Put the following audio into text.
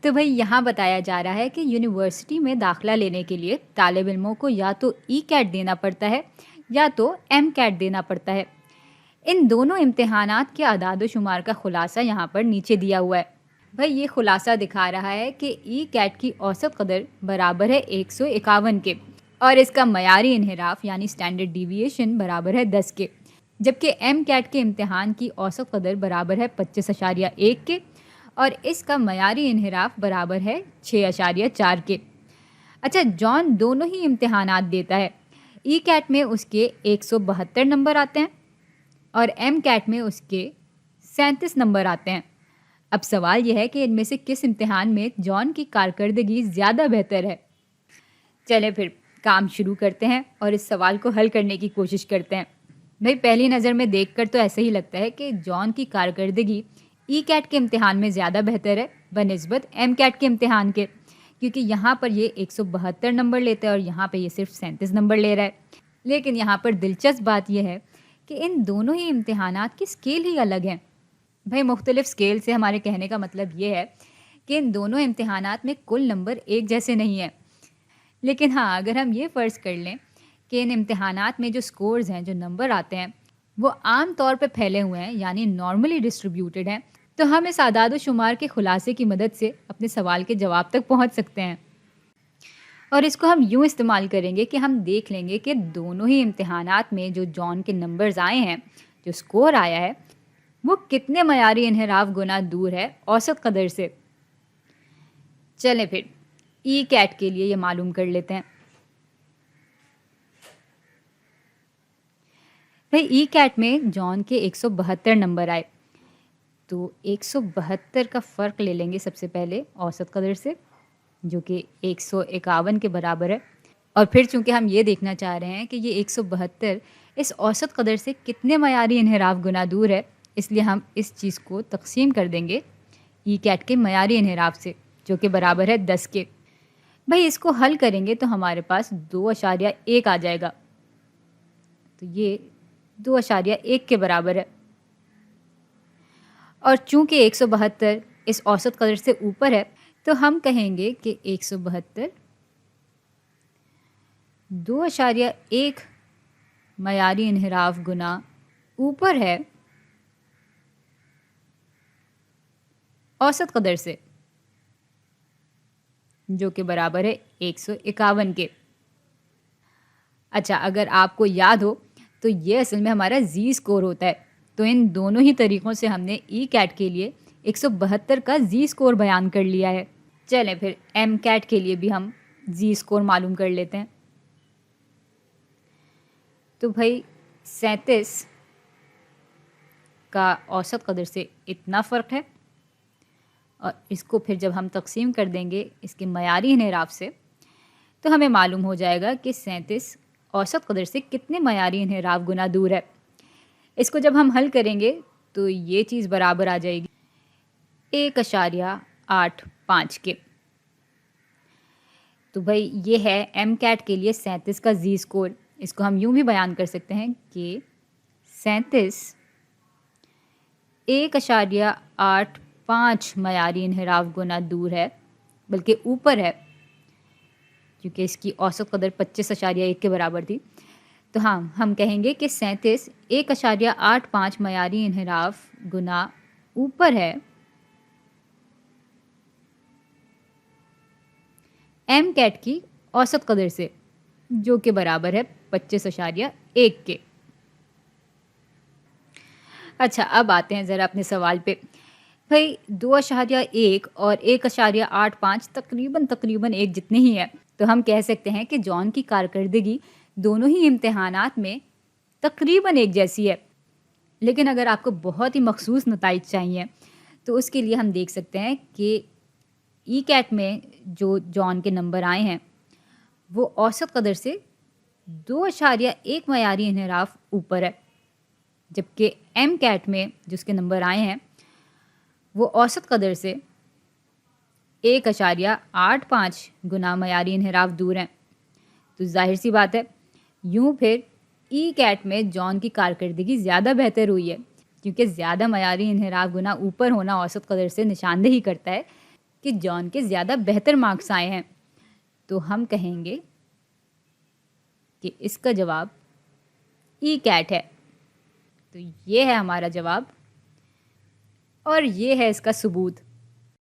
تو بھائی یہاں بتایا جا رہا ہے کہ یونیورسٹی میں داخلہ لینے کے لیے طالب علموں کو یا تو ای کیٹ دینا پڑتا ہے یا تو ایم کیٹ دینا پڑتا ہے۔ ان دونوں امتحانات کے اعداد و شمار کا خلاصہ یہاں پر نیچے دیا ہوا ہے۔ بھائی یہ خلاصہ دکھا رہا ہے کہ ای کیٹ کی اوسط قدر برابر ہے 151 کے اور اس کا معیاری انحراف یعنی اسٹینڈرڈ ڈیویشن برابر ہے 10 کے، جبکہ ایم کیٹ کے امتحان کی اوسط قدر برابر ہے 25.1 کے اور اس کا معیاری انحراف برابر ہے 6.4 کے۔ اچھا، جان دونوں ہی امتحانات دیتا ہے۔ ای کیٹ میں اس کے 172 نمبر آتے ہیں اور ایم کیٹ میں اس کے 37 نمبر آتے ہیں۔ اب سوال یہ ہے کہ ان میں سے کس امتحان میں جان کی کارکردگی زیادہ بہتر ہے؟ چلیں پھر کام شروع کرتے ہیں اور اس سوال کو حل کرنے کی کوشش کرتے ہیں۔ بھائی پہلی نظر میں دیکھ کر تو ایسا ہی لگتا ہے کہ جان کی کارکردگی ای کیٹ کے امتحان میں زیادہ بہتر ہے بنسبت ایم کیٹ کے امتحان کے، کیونکہ یہاں پر یہ 172 نمبر لیتا ہے اور یہاں پہ یہ صرف 37 نمبر لے رہا ہے۔ لیکن یہاں پر دلچسپ بات یہ ہے کہ ان دونوں ہی امتحانات کی اسکیل ہی الگ ہیں۔ بھائی مختلف اسکیل سے ہمارے کہنے کا مطلب یہ ہے کہ ان دونوں امتحانات میں کل نمبر ایک جیسے نہیں ہیں۔ لیکن ہاں، اگر ہم یہ فرض کر لیں کہ ان امتحانات میں جو سکورز ہیں، جو نمبر آتے ہیں، وہ عام طور پہ پھیلے ہوئے ہیں یعنی نارملی ڈسٹریبیوٹیڈ ہیں، تو ہم اس اعداد و شمار کے خلاصے کی مدد سے اپنے سوال کے جواب تک پہنچ سکتے ہیں۔ اور اس کو ہم یوں استعمال کریں گے کہ ہم دیکھ لیں گے کہ دونوں ہی امتحانات میں جو جان کے نمبرز آئے ہیں، جو سکور آیا ہے، وہ کتنے معیاری انحراف گنا دور ہے اوسط قدر سے۔ چلیں پھر ای کیٹ کے لیے یہ معلوم کر لیتے ہیں۔ بھائی ای کیٹ میں جان کے 172 نمبر آئے، تو 172 کا فرق لے لیں گے سب سے پہلے اوسط قدر سے، جو کہ 151 کے برابر ہے۔ اور پھر چونکہ ہم یہ دیکھنا چاہ رہے ہیں کہ یہ 172 اس اوسط قدر سے کتنے معیاری انحراف گنا دور ہے، اس لیے ہم اس چیز کو تقسیم کر دیں گے ای کیٹ کے معیاری انحراف سے، جو کہ برابر ہے 10 کے۔ بھائی اس کو حل کریں گے تو ہمارے پاس 2.1 آ جائے گا، تو یہ 2.1 کے برابر ہے۔ اور چونکہ 172 اس اوسط قدر سے اوپر ہے تو ہم کہیں گے کہ 172 2.1 معیاری انحراف گنا اوپر ہے اوسط قدر سے، جو کہ برابر ہے 151 کے۔ اچھا، اگر آپ کو یاد ہو تو یہ اصل میں ہمارا زی اسکور ہوتا ہے، تو ان دونوں ہی طریقوں سے ہم نے ای کیٹ کے لیے 172 کا زی اسکور بیان کر لیا ہے۔ چلیں پھر ایم کیٹ کے لیے بھی ہم زی اسکور معلوم کر لیتے ہیں۔ تو بھائی 37 کا اوسط قدر سے اتنا فرق ہے، اور اس کو پھر جب ہم تقسیم کر دیں گے اس کے معیاری انحراف سے تو ہمیں معلوم ہو جائے گا کہ 37 اوسط قدر سے کتنے معیاری انحراف گنا دور ہے۔ اس کو جب ہم حل کریں گے تو یہ چیز برابر آ جائے گی 1.85 کے۔ تو بھائی یہ ہے ایم کیٹ کے لیے 37 کا زی اسکور۔ اس کو ہم یوں بھی بیان کر سکتے ہیں کہ 37 1.85 معیاری انحراف گنا دور ہے، بلکہ اوپر ہے، کیونکہ اس کی اوسط قدر 25.1 کے برابر تھی۔ تو ہاں، ہم کہیں گے کہ 37 1.85 معیاری انحراف گنا اوپر ہے ایم کیٹ کی اوسط قدر سے، جو کہ برابر ہے 25.1 کے۔ اچھا، اب آتے ہیں ذرا اپنے سوال پہ۔ بھائی 2.1 اور 1.85 تقریباً ایک جتنے ہی ہیں، تو ہم کہہ سکتے ہیں کہ جان کی کارکردگی دونوں ہی امتحانات میں تقریباً ایک جیسی ہے۔ لیکن اگر آپ کو بہت ہی مخصوص نتائج چاہیے تو اس کے لیے ہم دیکھ سکتے ہیں کہ ای کیٹ میں جو جان کے نمبر آئے ہیں وہ اوسط قدر سے 2.1 معیاری انحراف اوپر ہے، جبکہ ایم کیٹ میں جس کے نمبر آئے ہیں وہ اوسط قدر سے 1.85 گنا معیاری انحراف دور ہیں۔ تو ظاہر سی بات ہے، یوں پھر ای کیٹ میں جان کی کارکردگی زیادہ بہتر ہوئی ہے، کیونکہ زیادہ معیاری انحراف گنا اوپر ہونا اوسط قدر سے نشاندہی کرتا ہے کہ جان کے زیادہ بہتر مارکس آئے ہیں، تو ہم کہیں گے کہ اس کا جواب ای کیٹ ہے۔ تو یہ ہے ہمارا جواب اور یہ ہے اس کا ثبوت۔